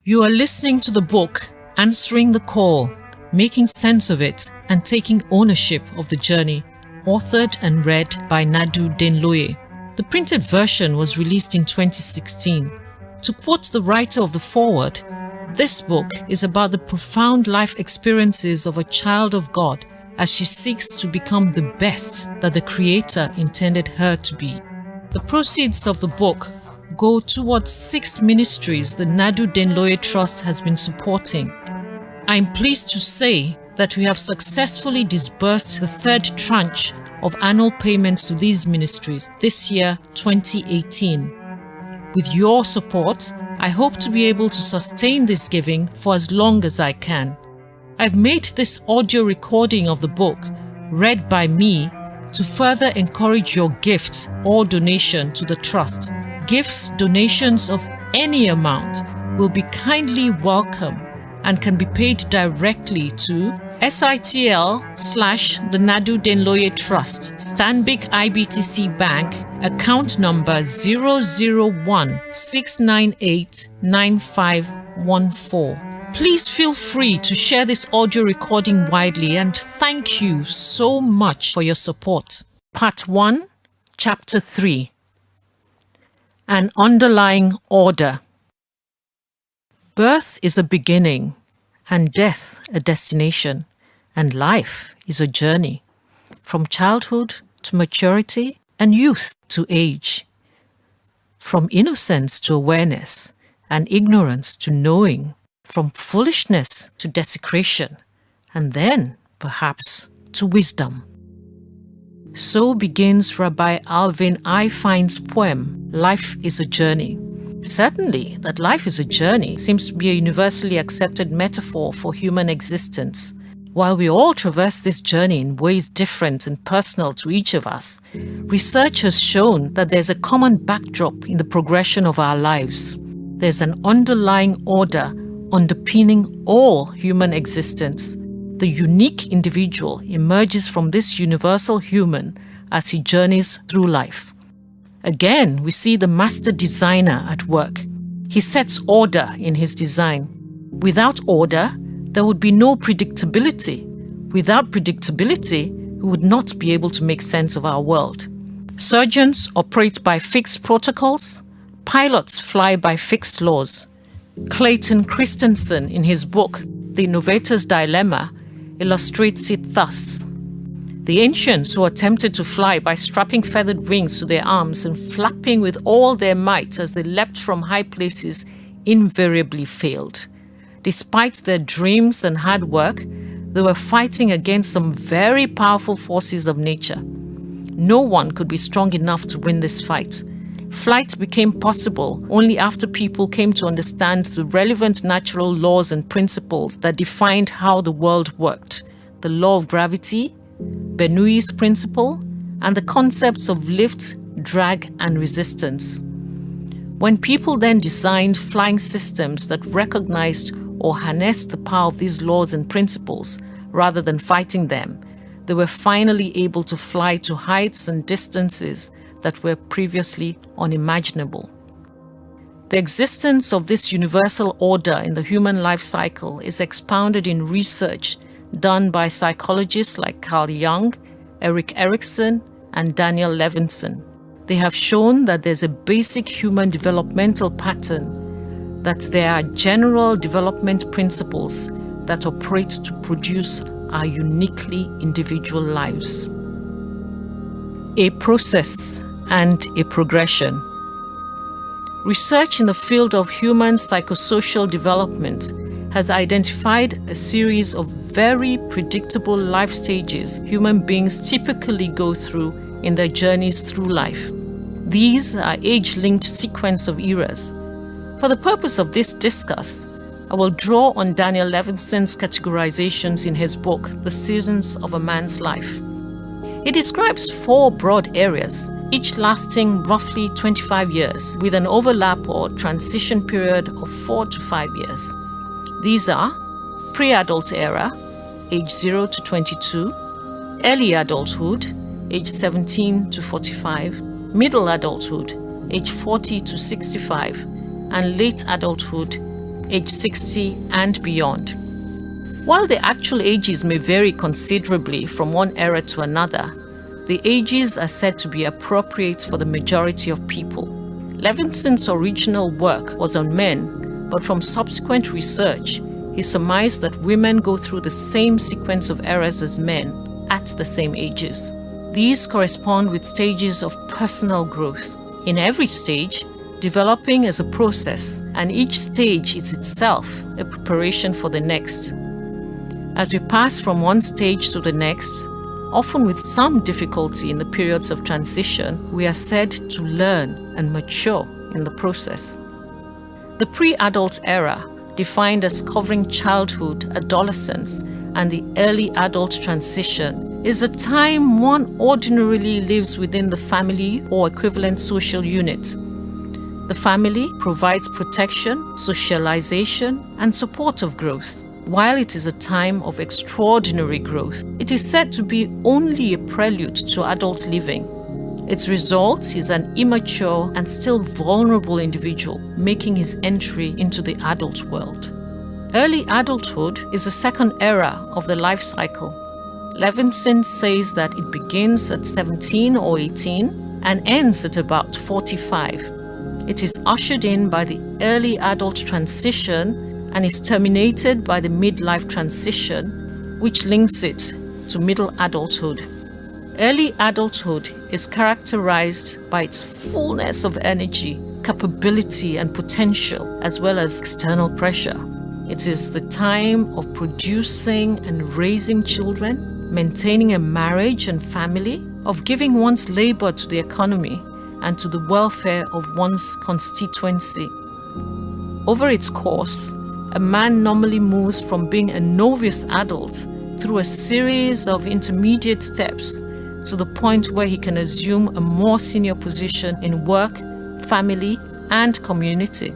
You are listening to the book, Answering the Call, Making Sense of It and Taking Ownership of the Journey, authored and read by Nadu Denloye. The printed version was released in 2016. To quote the writer of the foreword, this book is about the profound life experiences of a child of God as she seeks to become the best that the Creator intended her to be. The proceeds of the book go towards 6 ministries the Nadu Denloye Trust has been supporting. I'm pleased to say that we have successfully disbursed the 3rd tranche of annual payments to these ministries this year, 2018. With your support, I hope to be able to sustain this giving for as long as I can. I've made this audio recording of the book, read by me, to further encourage your gift or donation to the Trust. Gifts, donations of any amount will be kindly welcome and can be paid directly to SITL/the Nadu Denloye Trust, Stanbic IBTC Bank, account number 001-698-9514. Please feel free to share this audio recording widely, and thank you so much for your support. Part 1, Chapter 3. An underlying order. Birth is a beginning, and death a destination, and life is a journey, from childhood to maturity and youth to age, from innocence to awareness and ignorance to knowing, from foolishness to desecration, and then, perhaps, to wisdom. So begins Rabbi Alvin I. Fine's poem, Life is a Journey. Certainly, that life is a journey seems to be a universally accepted metaphor for human existence. While we all traverse this journey in ways different and personal to each of us, research has shown that there's a common backdrop in the progression of our lives. There's an underlying order underpinning all human existence. The unique individual emerges from this universal human as he journeys through life. Again, we see the master designer at work. He sets order in his design. Without order, there would be no predictability. Without predictability, we would not be able to make sense of our world. Surgeons operate by fixed protocols. Pilots fly by fixed laws. Clayton Christensen, in his book, The Innovator's Dilemma, illustrates it thus. The ancients who attempted to fly by strapping feathered wings to their arms and flapping with all their might as they leapt from high places invariably failed. Despite their dreams and hard work, they were fighting against some very powerful forces of nature. No one could be strong enough to win this fight. Flight became possible only after people came to understand the relevant natural laws and principles that defined how the world worked. The law of gravity, Bernoulli's principle, and the concepts of lift, drag, and resistance. When people then designed flying systems that recognized or harnessed the power of these laws and principles rather than fighting them, they were finally able to fly to heights and distances that were previously unimaginable. The existence of this universal order in the human life cycle is expounded in research done by psychologists like Carl Jung, Erik Erikson, and Daniel Levinson. They have shown that there's a basic human developmental pattern, that there are general development principles that operate to produce our uniquely individual lives. A process and a progression. Research in the field of human psychosocial development has identified a series of very predictable life stages human beings typically go through in their journeys through life. These are age-linked sequence of eras. For the purpose of this discuss, I will draw on Daniel Levinson's categorizations in his book, The Seasons of a Man's Life. He describes 4 broad areas, each lasting roughly 25 years, with an overlap or transition period of 4 to 5 years. These are pre-adult era, age 0 to 22, early adulthood, age 17 to 45, middle adulthood, age 40 to 65, and late adulthood, age 60 and beyond. While the actual ages may vary considerably from one era to another, the ages are said to be appropriate for the majority of people. Levinson's original work was on men, but from subsequent research, he surmised that women go through the same sequence of eras as men at the same ages. These correspond with stages of personal growth. In every stage, developing is a process, and each stage is itself a preparation for the next. As we pass from one stage to the next, often with some difficulty in the periods of transition, we are said to learn and mature in the process. The pre-adult era, defined as covering childhood, adolescence, and the early adult transition, is a time one ordinarily lives within the family or equivalent social unit. The family provides protection, socialization, and support of growth. While it is a time of extraordinary growth, it is said to be only a prelude to adult living. Its result is an immature and still vulnerable individual making his entry into the adult world. Early adulthood is the second era of the life cycle. Levinson says that it begins at 17 or 18 and ends at about 45. It is ushered in by the early adult transition and is terminated by the midlife transition, which links it to middle adulthood. Early adulthood is characterized by its fullness of energy, capability, and potential, as well as external pressure. It is the time of producing and raising children, maintaining a marriage and family, of giving one's labor to the economy and to the welfare of one's constituency. Over its course, a man normally moves from being a novice adult through a series of intermediate steps to the point where he can assume a more senior position in work, family, and community.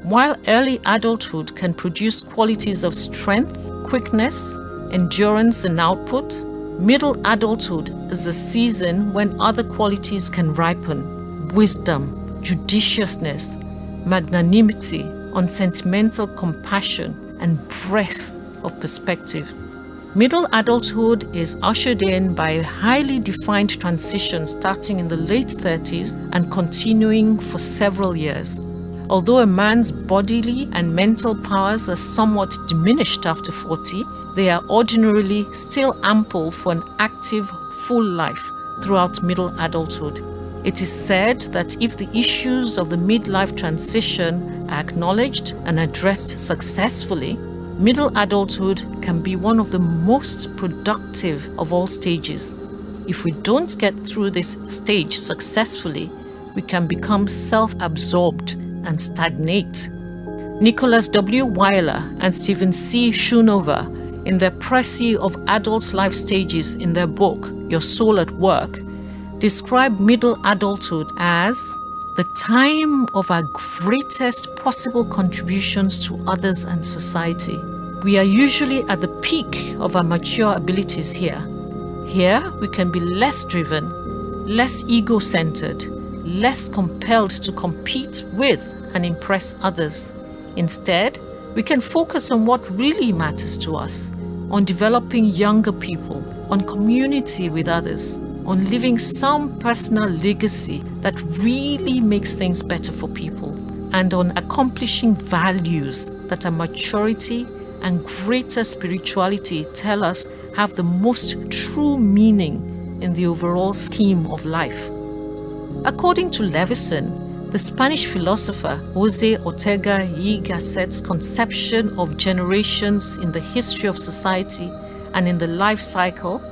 While early adulthood can produce qualities of strength, quickness, endurance, and output, middle adulthood is a season when other qualities can ripen: wisdom, judiciousness, magnanimity, unsentimental compassion, and breadth of perspective. Middle adulthood is ushered in by a highly defined transition starting in the late 30s and continuing for several years. Although a man's bodily and mental powers are somewhat diminished after 40, they are ordinarily still ample for an active, full life throughout middle adulthood. It is said that if the issues of the midlife transition are acknowledged and addressed successfully, middle adulthood can be one of the most productive of all stages. If we don't get through this stage successfully, we can become self-absorbed and stagnate. Nicholas W. Weiler and Stephen C. Schoonover, in their précis of adult life stages in their book, Your Soul at Work, describe middle adulthood as the time of our greatest possible contributions to others and society. We are usually at the peak of our mature abilities here. Here, we can be less driven, less ego-centered, less compelled to compete with and impress others. Instead, we can focus on what really matters to us, on developing younger people, on community with others, on leaving some personal legacy that really makes things better for people, and on accomplishing values that our maturity and greater spirituality tell us have the most true meaning in the overall scheme of life. According to Levison, the Spanish philosopher José Ortega y Gasset's conception of generations in the history of society and in the life cycle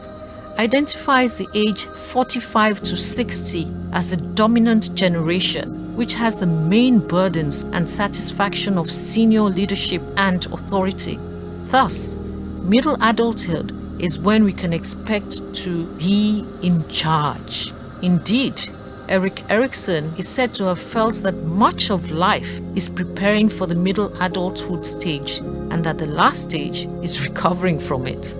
identifies the age 45 to 60 as the dominant generation, which has the main burdens and satisfaction of senior leadership and authority. Thus, middle adulthood is when we can expect to be in charge. Indeed, Erik Erikson is said to have felt that much of life is preparing for the middle adulthood stage and that the last stage is recovering from it.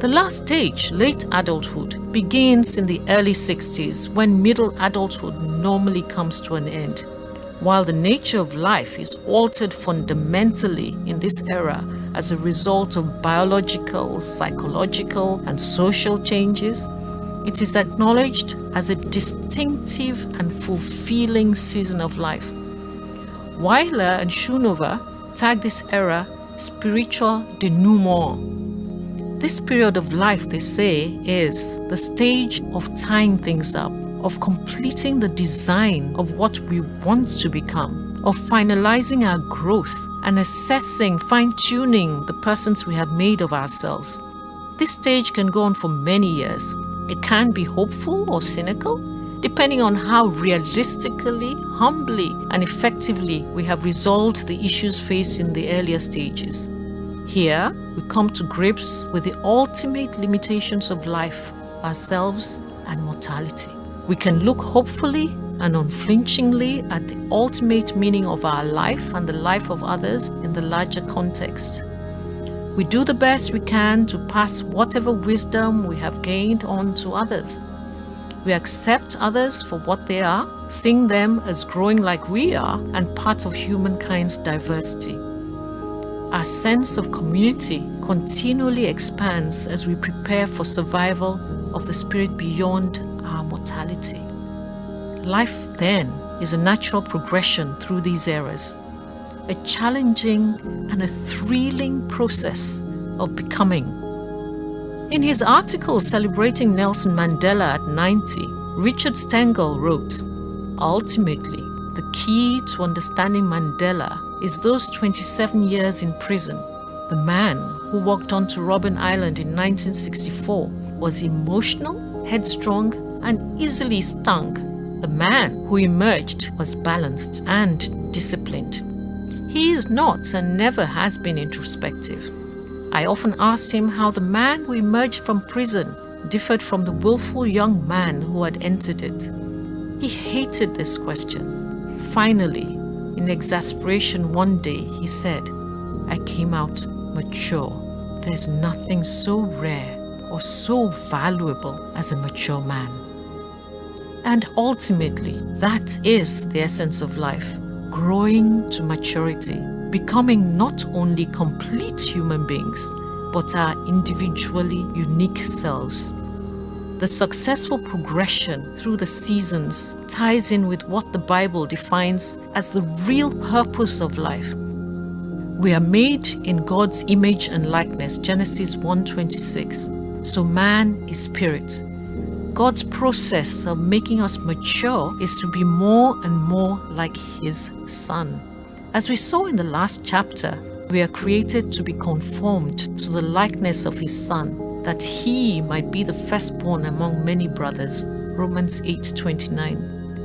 The last stage, late adulthood, begins in the early 60s when middle adulthood normally comes to an end. While the nature of life is altered fundamentally in this era as a result of biological, psychological, and social changes, it is acknowledged as a distinctive and fulfilling season of life. Weiler and Schoonover tag this era spiritual denouement. This period of life, they say, is the stage of tying things up, of completing the design of what we want to become, of finalizing our growth and assessing, fine-tuning the persons we have made of ourselves. This stage can go on for many years. It can be hopeful or cynical, depending on how realistically, humbly, and effectively we have resolved the issues faced in the earlier stages. Here, we come to grips with the ultimate limitations of life, ourselves, and mortality. We can look hopefully and unflinchingly at the ultimate meaning of our life and the life of others in the larger context. We do the best we can to pass whatever wisdom we have gained on to others. We accept others for what they are, seeing them as growing like we are and part of humankind's diversity. Our sense of community continually expands as we prepare for survival of the spirit beyond our mortality. Life, then, is a natural progression through these eras, a challenging and a thrilling process of becoming. In his article celebrating Nelson Mandela at 90, Richard Stengel wrote, "Ultimately, the key to understanding Mandela is those 27 years in prison. The man who walked onto Robben Island in 1964 was emotional, headstrong, and easily stung. The man who emerged was balanced and disciplined. He is not and never has been introspective. I often asked him how the man who emerged from prison differed from the willful young man who had entered it. He hated this question. Finally, in exasperation one day, he said, 'I came out mature. There's nothing so rare or so valuable as a mature man.' And ultimately, that is the essence of life, growing to maturity, becoming not only complete human beings, but our individually unique selves. The successful progression through the seasons ties in with what the Bible defines as the real purpose of life. We are made in God's image and likeness, Genesis 1:26. So man is spirit. God's process of making us mature is to be more and more like His Son. As we saw in the last chapter, we are created to be conformed to the likeness of His Son, that He might be the firstborn among many brothers, Romans 8:29.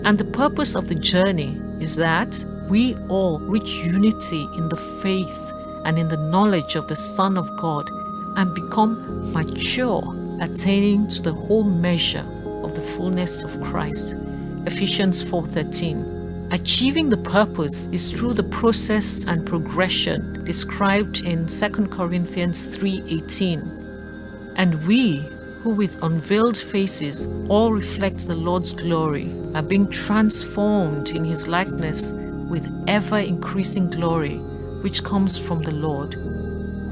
And the purpose of the journey is that we all reach unity in the faith and in the knowledge of the Son of God and become mature, attaining to the whole measure of the fullness of Christ, Ephesians 4:13. Achieving the purpose is through the process and progression described in 2 Corinthians 3:18. And we, who with unveiled faces all reflect the Lord's glory, are being transformed in His likeness with ever-increasing glory, which comes from the Lord,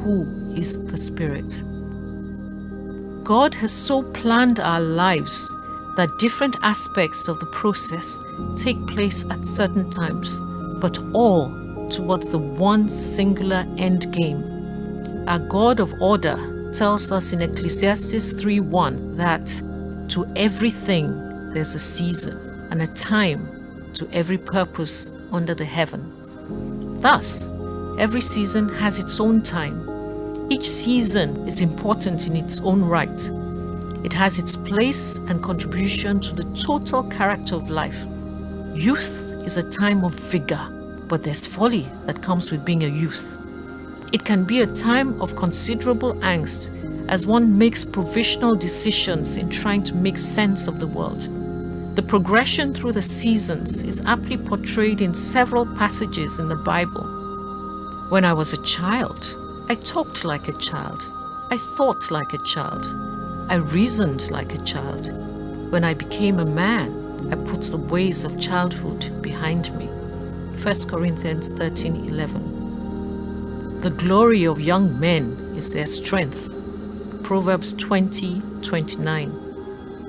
who is the Spirit. God has so planned our lives that different aspects of the process take place at certain times, but all towards the one singular end game. Our God of order tells us in Ecclesiastes 3:1 that to everything there's a season and a time to every purpose under the heaven. Thus, every season has its own time. Each season is important in its own right. It has its place and contribution to the total character of life. Youth is a time of vigor, but there's folly that comes with being a youth. It can be a time of considerable angst as one makes provisional decisions in trying to make sense of the world. The progression through the seasons is aptly portrayed in several passages in the Bible. When I was a child, I talked like a child. I thought like a child. I reasoned like a child. When I became a man, I put the ways of childhood behind me. 1 Corinthians 13:11. The glory of young men is their strength. Proverbs 20:29.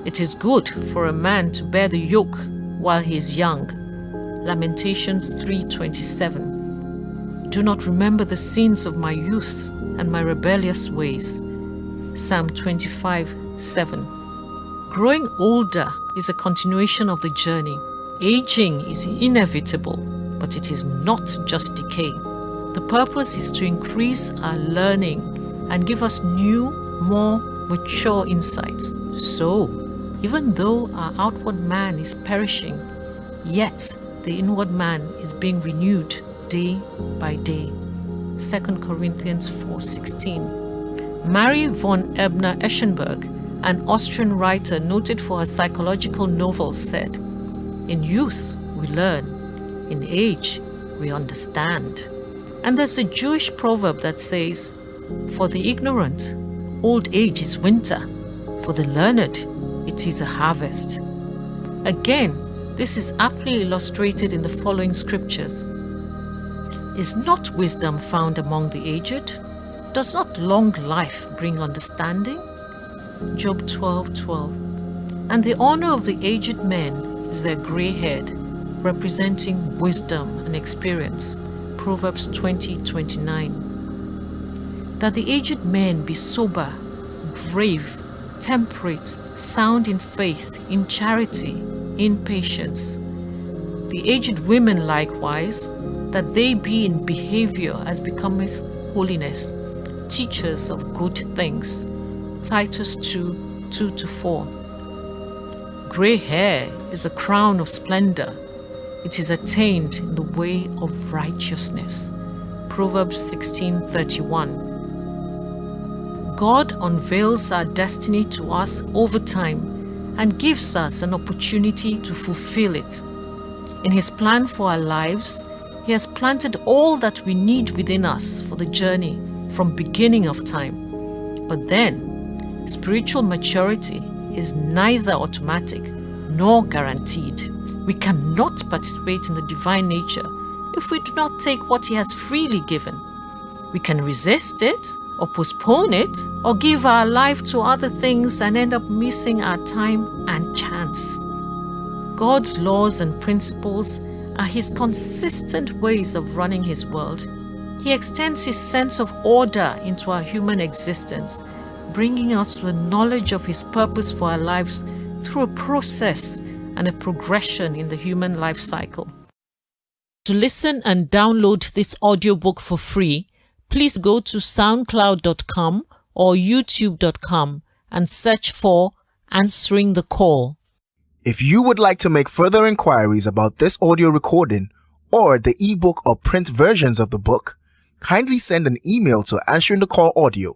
It is good for a man to bear the yoke while he is young. Lamentations 3:27. Do not remember the sins of my youth and my rebellious ways. Psalm 25:7. Growing older is a continuation of the journey. Aging is inevitable, but it is not just decay. The purpose is to increase our learning and give us new, more mature insights. So, even though our outward man is perishing, yet the inward man is being renewed day by day. 2 Corinthians 4:16. Marie von Ebner-Eschenberg, an Austrian writer noted for her psychological novels, said, "In youth we learn, in age we understand." And there's a Jewish proverb that says, "For the ignorant, old age is winter. For the learned, it is a harvest." Again, this is aptly illustrated in the following scriptures. Is not wisdom found among the aged? Does not long life bring understanding? Job 12:12. And the honor of the aged men is their gray head, representing wisdom and experience. Proverbs 20:29. That the aged men be sober, brave, temperate, sound in faith, in charity, in patience. The aged women likewise, that they be in behavior as becometh holiness, teachers of good things. Titus 2:2-4. Gray hair is a crown of splendor. It is attained in the way of righteousness. Proverbs 16:31. God unveils our destiny to us over time and gives us an opportunity to fulfill it. In His plan for our lives, He has planted all that we need within us for the journey from beginning of time. But then, spiritual maturity is neither automatic nor guaranteed. We cannot participate in the divine nature if we do not take what He has freely given. We can resist it or postpone it or give our life to other things and end up missing our time and chance. God's laws and principles are His consistent ways of running His world. He extends His sense of order into our human existence, bringing us to the knowledge of His purpose for our lives through a process and a progression in the human life cycle. To listen and download this audiobook for free, please go to soundcloud.com or youtube.com and search for Answering the Call. If you would like to make further inquiries about this audio recording or the ebook or print versions of the book, kindly send an email to answeringthecallaudio@gmail.com.